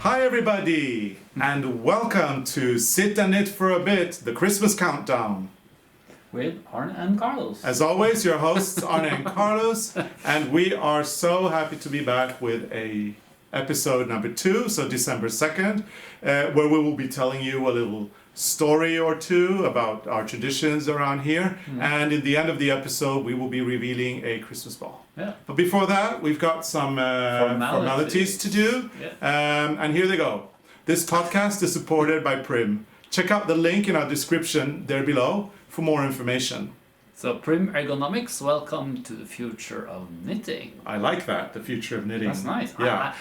Hi everybody, and welcome to Sit and Knit for a Bit, the Christmas countdown. With Arne and Carlos. As always, your hosts Arne and Carlos, and we are so happy to be back with a episode number 2, so December 2nd, where we will be telling you a little story or two about our traditions around here, and in the end of the episode we will be revealing a Christmas ball. Yeah. But before that, we've got some formalities to do, and here they go. This podcast is supported by Prym. Check out the link in our description there below for more information. So Prym Ergonomics, welcome to the future of knitting. I like that, the future of knitting. That's nice. Yeah.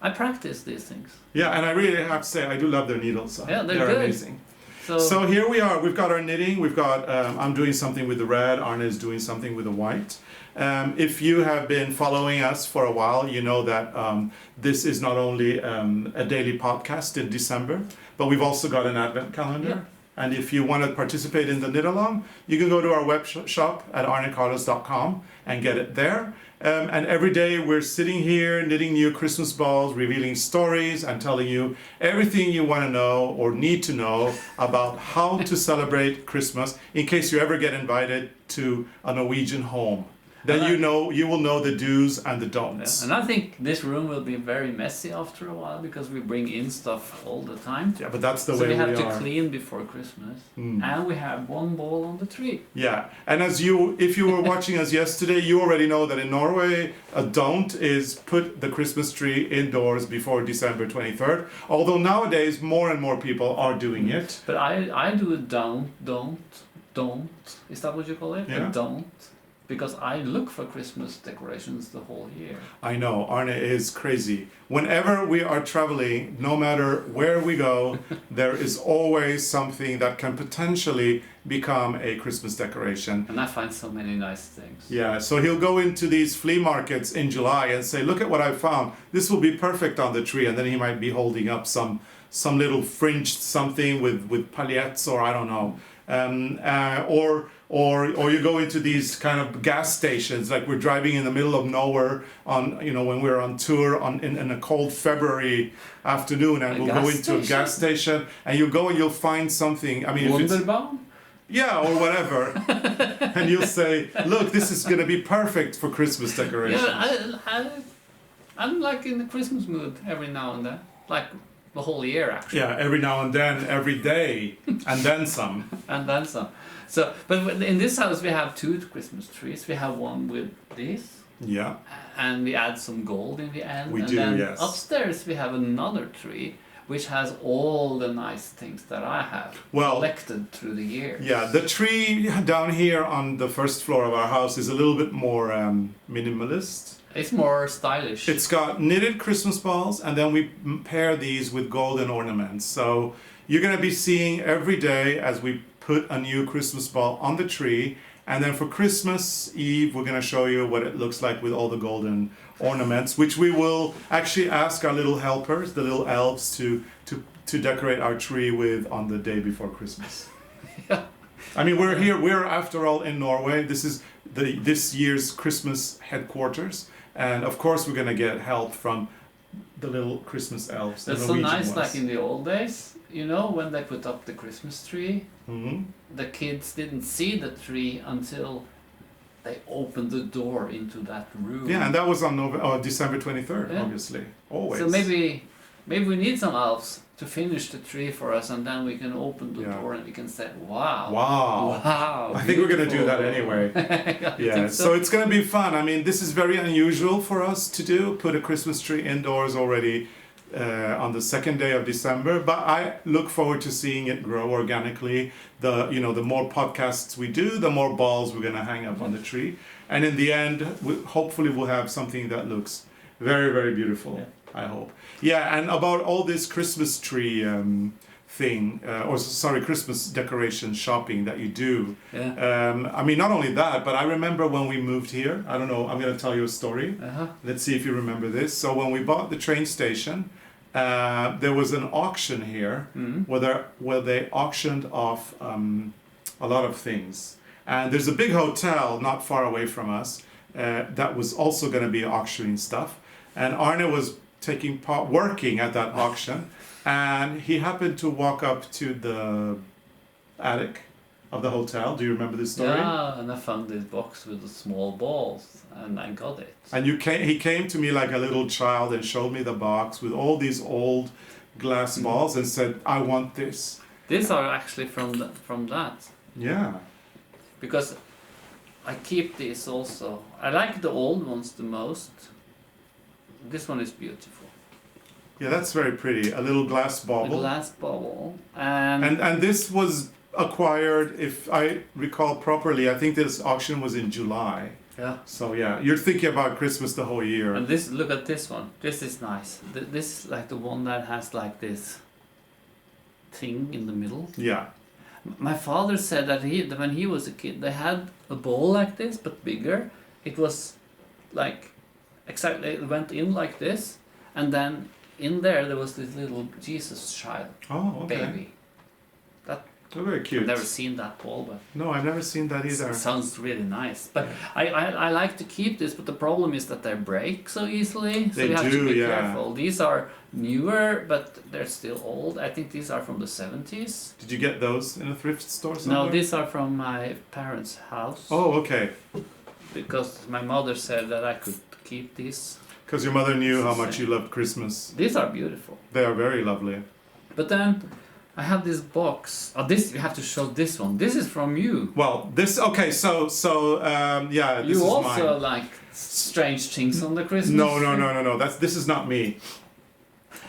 I practice these things. Yeah, and I really have to say, I do love their needles. Yeah, they're good. Amazing. So here we are, we've got our knitting, we've got, I'm doing something with the red, Arne is doing something with the white. If you have been following us for a while, you know that this is not only a daily podcast in December, but we've also got an advent calendar. Yeah. And if you want to participate in the knit along, you can go to our web shop at arnecarlos.com and get it there. And every day we're sitting here knitting new Christmas balls, revealing stories and telling you everything you want to know or need to know about how to celebrate Christmas in case you ever get invited to a Norwegian home. Then you will know the do's and the don'ts. Yeah. And I think this room will be very messy after a while because we bring in stuff all the time. Yeah, but that's the way we we are. So we have to clean before Christmas. And we have one ball on the tree. Yeah, and if you were watching us yesterday, you already know that in Norway, a don't is put the Christmas tree indoors before December 23rd. Although nowadays, more and more people are doing it. But I do a don't. Is that what you call it? Yeah. A don't. Because I look for Christmas decorations the whole year. I know, Arne is crazy. Whenever we are traveling, no matter where we go, there is always something that can potentially become a Christmas decoration. And I find so many nice things. Yeah, so he'll go into these flea markets in July and say, look at what I found. This will be perfect on the tree. And then he might be holding up some little fringed something with paillettes or I don't know. Or you go into these kind of gas stations, like we're driving in the middle of nowhere when we're on tour in a cold February afternoon, and we'll go into a gas station, and you go and you'll find something. I mean, Wunderbaum? Yeah, or whatever, and you'll say, "Look, this is going to be perfect for Christmas decorations." Yeah, I'm like in the Christmas mood every now and then, like the whole year actually. Yeah, every now and then, every day, and then some. And then some. So, but in this house we have 2 Christmas trees. We have one with this. Yeah. And we add some gold in the end. We and do, then yes. Upstairs we have another tree which has all the nice things that I have collected through the years. Yeah, the tree down here on the first floor of our house is a little bit more minimalist. It's more stylish. It's got knitted Christmas balls, and then we pair these with golden ornaments. So you're going to be seeing every day as we put a new Christmas ball on the tree, and then for Christmas Eve we're going to show you what it looks like with all the golden ornaments, which we will actually ask our little helpers, the little elves, to decorate our tree with on the day before Christmas. Yeah. I mean, we're after all in Norway. This is this year's Christmas headquarters, and of course we're going to get help from the little Christmas elves. That's so nice, like in the old days, when they put up the Christmas tree, the kids didn't see the tree until they opened the door into that room. Yeah, and that was on December 23rd, obviously, always. So maybe we need some elves to finish the tree for us, and then we can open the door and we can say, wow. I think we're going to do that anyway. Yeah, so it's going to be fun. I mean, this is very unusual for us to do, put a Christmas tree indoors already on the 2nd day of December, but I look forward to seeing it grow organically. The more podcasts we do, the more balls we're going to hang up on the tree, and in the end, hopefully we'll have something that looks very, very beautiful. Yeah. I hope. Yeah, and about all this Christmas tree Christmas decoration shopping that you do. Yeah. I mean, not only that, but I remember when we moved here. I don't know. I'm going to tell you a story. Let's see if you remember this. So when we bought the train station, there was an auction here where they auctioned off a lot of things. And there's a big hotel not far away from us that was also going to be auctioning stuff. And Arne was taking part, working at that auction, and he happened to walk up to the attic of the hotel. Do you remember this story? Yeah, and I found this box with the small balls, and I got it. And he came to me like a little child and showed me the box with all these old glass balls and said, "I want this." These are actually from that. Yeah. Because I keep these also. I like the old ones the most. This one is beautiful. Yeah, that's very pretty. A little glass A bauble. glass bubble. And this was acquired, if I recall properly, I think this auction was in July. Yeah. So yeah, you're thinking about Christmas the whole year. And this, look at this one. This is nice. This is like the one that has like this thing in the middle. Yeah. My father said that when he was a kid, they had a ball like this, but bigger. It was like exactly, it went in like this, and then in there was this little Jesus child, Oh, okay. baby. Oh, very cute. I've never seen that ball, but No, I've never seen that either. it sounds really nice. But I like to keep this, but the problem is that they break so easily, so They you have do, to be yeah. careful. These are newer, but they're still old. I think these are from the 70s. Did you get those in a thrift store somewhere? No, these are from my parents' house. Oh, okay. Because my mother said that I could keep these. Because your mother knew how much you loved Christmas. These are beautiful. They are very lovely. But then I have this box. Oh, this you have to show this one. This is from you. Well, this okay. So yeah, this You is also mine. like strange things on the Christmas No. tree? This is not me.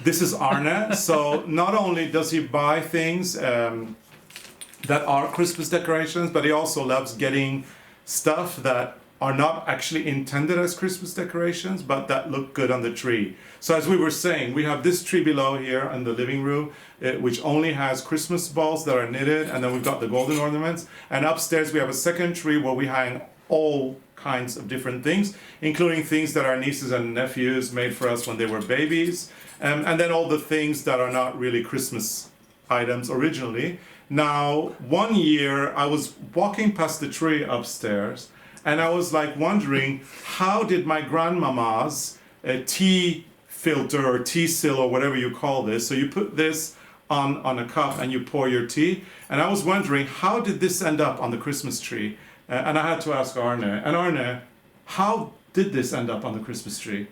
This is Arne. So not only does he buy things that are Christmas decorations, but he also loves getting stuff that are not actually intended as Christmas decorations, but that look good on the tree. So as we were saying, we have this tree below here in the living room, which only has Christmas balls that are knitted, and then we've got the golden ornaments. And upstairs we have a second tree where we hang all kinds of different things, including things that our nieces and nephews made for us when they were babies, and then all the things that are not really Christmas items originally. Now, one year I was walking past the tree upstairs, and I was like wondering, how did my grandmama's tea filter or tea sill or whatever you call this, so you put this on a cup and you pour your tea, and I was wondering, how did this end up on the Christmas tree? And I had to ask Arne. And Arne, how did this end up on the Christmas tree?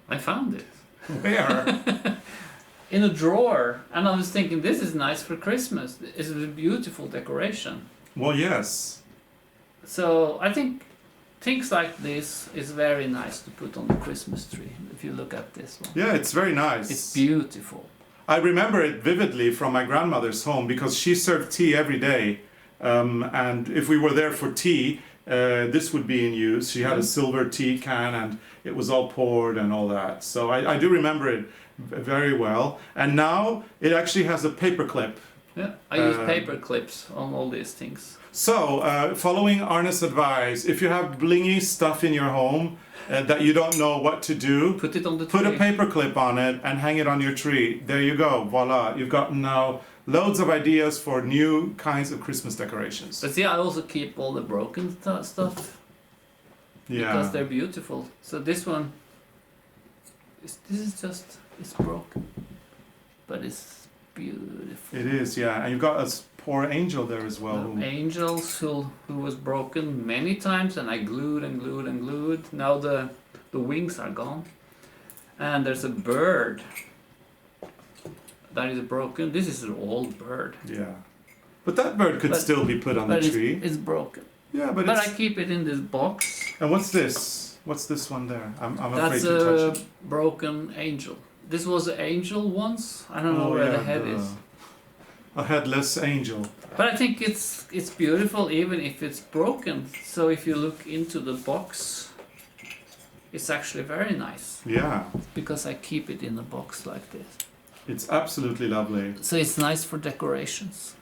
I found it. Where? In a drawer. And I was thinking, this is nice for Christmas. It's a beautiful decoration. Well, yes. So I think things like this is very nice to put on the Christmas tree. If you look at this one. Yeah, it's very nice. It's beautiful. I remember it vividly from my grandmother's home because she served tea every day. And if we were there for tea, this would be in use. She had a silver tea can and it was all poured and all that. So I do remember it very well. And now it actually has a paper clip. Yeah, I use paper clips on all these things. So, following Arne's advice, if you have blingy stuff in your home that you don't know what to do, Put it on the tree. put a paper clip on it and hang it on your tree. There you go, voila. You've got now loads of ideas for new kinds of Christmas decorations. But see, I also keep all the broken stuff. Yeah. Because they're beautiful. So this one, it's broken. But it's beautiful. It is, yeah. And you've got a poor angel there as well. The angels who was broken many times, and I glued and glued and glued. Now the wings are gone. And there's a bird that is broken. This is an old bird. Yeah. But that bird could still be put on the tree. It's broken. Yeah, but I keep it in this box. And what's this? What's this one there? I'm afraid That's to touch it. a broken angel. This was an angel once. I don't know where the head is. A headless angel. But I think it's beautiful even if it's broken. So if you look into the box, it's actually very nice. Yeah. Because I keep it in a box like this. It's absolutely lovely. So it's nice for decorations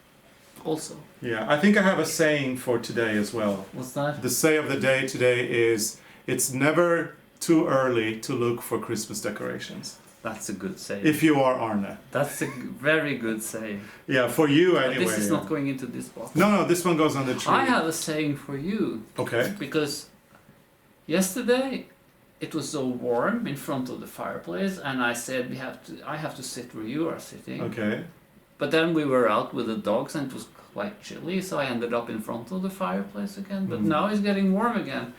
also. Yeah, I think I have a saying for today as well. What's that? The say of the day today is, it's never too early to look for Christmas decorations. That's a good saying. If you are Arne. That's a very good saying. Yeah, for you But anyway. this is not going into this box. No, this one goes on the tree. I have a saying for you. Okay. Because yesterday it was so warm in front of the fireplace, and I said I have to sit where you are sitting. Okay. But then we were out with the dogs and it was quite chilly, so I ended up in front of the fireplace again. But now it's getting warm again.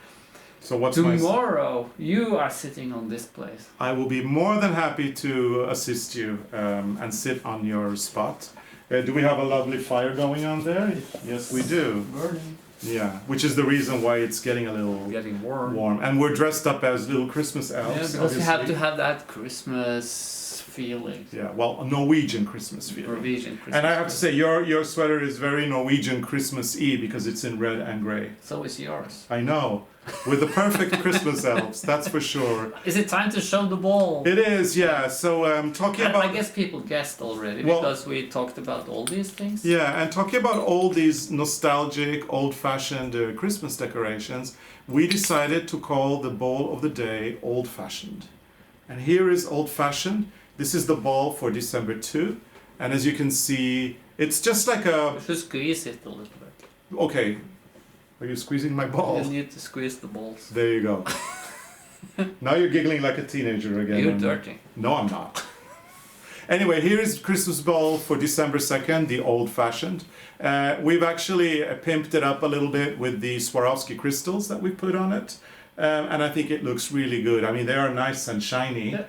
So what's tomorrow? You are sitting on this place. I will be more than happy to assist you and sit on your spot. Do we have a lovely fire going on there? Yes, we do. Burning. Yeah, which is the reason why it's getting a little warm. And we're dressed up as little Christmas elves. Yeah, because you have to have that Christmas feeling. Yeah, well, a Norwegian Christmas feeling. Norwegian Christmas. And I have to say, your sweater is very Norwegian Christmas-y because it's in red and grey. So is yours. I know. With the perfect Christmas elves, that's for sure. Is it time to show the ball? It is, yeah. So talking about... I guess people guessed already because we talked about all these things. Yeah, and talking about all these nostalgic, old-fashioned Christmas decorations, we decided to call the ball of the day old-fashioned. And here is old-fashioned. This is the ball for December 2. And as you can see, it's just like a... You should squeeze it a little bit. Okay. Are you squeezing my ball? You need to squeeze the balls. There you go. Now you're giggling like a teenager again. You're dirty. No, I'm not. Anyway, here is Christmas ball for December 2nd, the old-fashioned. We've actually pimped it up a little bit with the Swarovski crystals that we put on it. And I think it looks really good. I mean, they are nice and shiny. Yeah.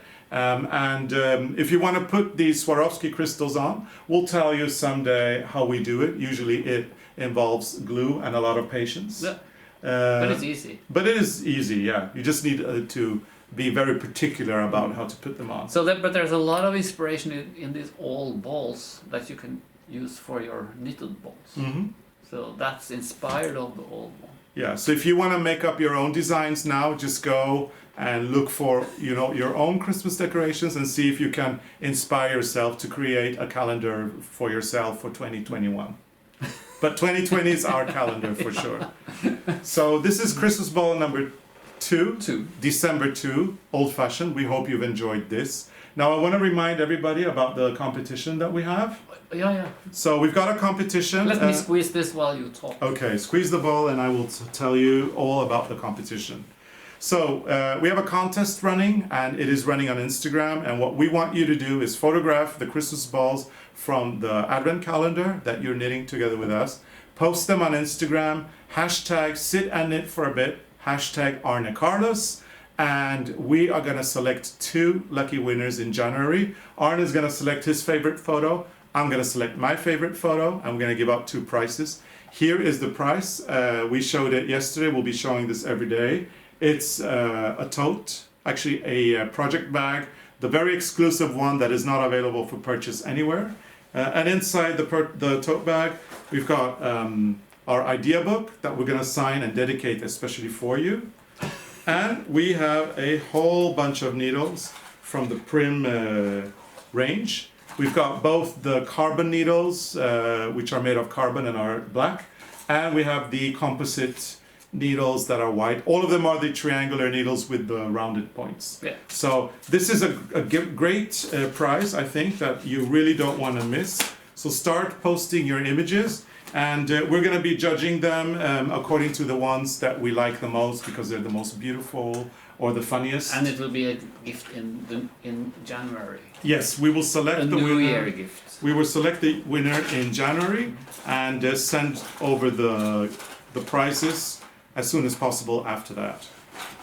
If you want to put these Swarovski crystals on, we'll tell you someday how we do it. Usually it involves glue and a lot of patience. Yeah. But it's easy. But it is easy, yeah. You just need to be very particular about how to put them on. But there's a lot of inspiration in these old balls that you can use for your knitted balls. Mm-hmm. So that's inspired of the old one. Yeah, so if you want to make up your own designs now, just go and look for, your own Christmas decorations and see if you can inspire yourself to create a calendar for yourself for 2021. But 2020 is our calendar for sure. So this is Christmas ball number 2, December 2, old-fashioned. We hope you've enjoyed this. Now I want to remind everybody about the competition that we have. Yeah. So we've got a competition. Let me squeeze this while you talk. Okay, squeeze the ball and I will tell you all about the competition. So we have a contest running and it is running on Instagram, and what we want you to do is photograph the Christmas balls from the advent calendar that you're knitting together with us. Post them on Instagram, hashtag sit and knit for a bit, hashtag ARNE CARLOS, and we are going to select 2 lucky winners in January. Arne is going to select his favorite photo. I'm going to select my favorite photo. I'm going to give out 2 prizes. Here is the prize. We showed it yesterday. We'll be showing this every day. It's a tote, actually a project bag, the very exclusive one that is not available for purchase anywhere. And inside the tote bag, we've got our idea book that we're going to sign and dedicate especially for you. And we have a whole bunch of needles from the Prym range. We've got both the carbon needles, which are made of carbon and are black, and we have the composite needles that are white. All of them are the triangular needles with the rounded points. Yeah. So this is a great prize, I think, that you really don't want to miss. So start posting your images, and we're going to be judging them according to the ones that we like the most because they're the most beautiful or the funniest. And it will be a gift in January. Yes, we will select the winner. New Year gift. We will select the winner in January and send over the prizes as soon as possible after that.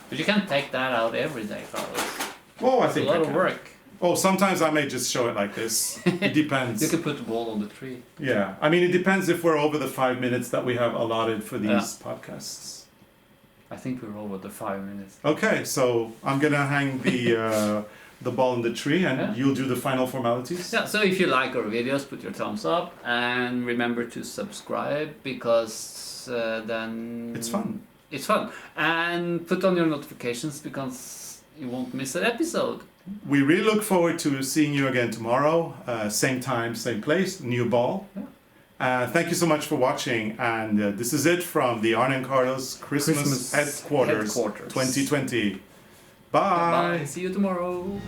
But you can't take that out every day, Carlos. Oh, I think it's a lot of work. Oh, sometimes I may just show it like this. It depends. You can put the ball on the tree. Yeah, I mean, it depends if we're over the 5 minutes that we have allotted for these podcasts. I think we're over the 5 minutes. Okay, so I'm gonna hang the ball in the tree, and you'll do the final formalities. Yeah. So if you like our videos, put your thumbs up, and remember to subscribe because then it's fun. It's fun, and put on your notifications because you won't miss an episode. We really look forward to seeing you again tomorrow, same time, same place, new ball. Yeah. Thank you so much for watching, and this is it from the ARNE CARLOS Christmas headquarters 2020. Bye. Bye. See you tomorrow.